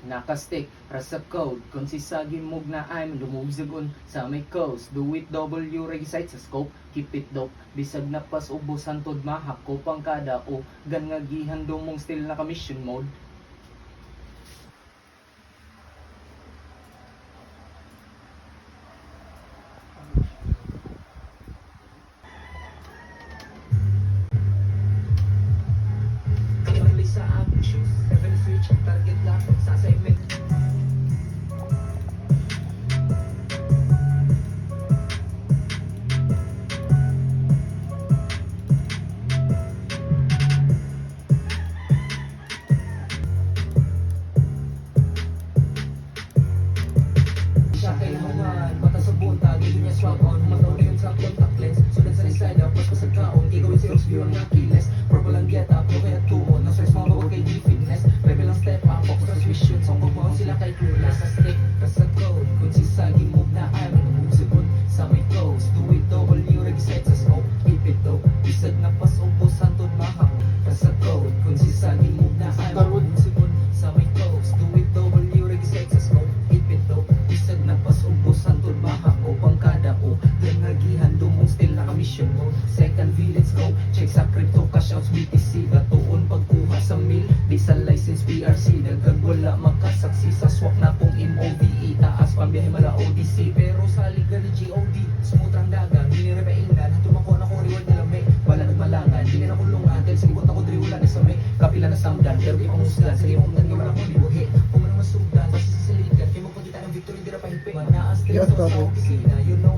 Nakastick rasa code kung sisagin mog na I'm lumugsagon sa may coast. Do it W recite sa scope, keep it dope. Bisag na pas ubos hantod mahak ko pang kada o gan nga gihandong mong still naka mission mode. Sa ambitious, level switch, target lang sa assignment. Siya kailangan, mata sa bunta, giging niya swag on. Mataw na yun sa contact lens, sulat sa side up, pas pasag kaon, gigawin si Roxview ang nakiles. Purple ang get up, no kaya tuon, no stress mga bawag kay D-Fitness. Rebel ang step up, focus ang vision, song magmahon sila kay Kula. Sa stick, sa code, kung sisagi move na I'm nabugsagon sa may coast. Do it W, regiset sa scope, keep it dope. Bisag na pas ubos, hantod mahak. Sa code, kung sisagi move na I'm nabugsagon sa may coast. Do it W, regiset sa scope, keep it dope. Bisag na pas ubos, hantod mahak. O pangkada o, then nagihandong mong still naka-mission mo. Second V, let's go. Check sa crypto, cash outs, BTC. Gatuon pagkuha sa mil, di sa license PRC. Dagkag wala makasaksi sa swak na kung MOVE. Taas pambiyahe mala ODC. Pero sa liga ni GOD, smooth ang dagan. Hindi rin paingan, tumakon ako reward nila may. Wala nagmalangan, hindi na kulungan. Dahil sa ibot ako driwala na sa may. Kapila na samdan, pero di pang musgan. Sa iyong mga wala akong libuhi. Kung manang masugdan, basta sa saligan. Kaya magpagkita ng victory, di na pahipi. Manaas trip sa opisina, you know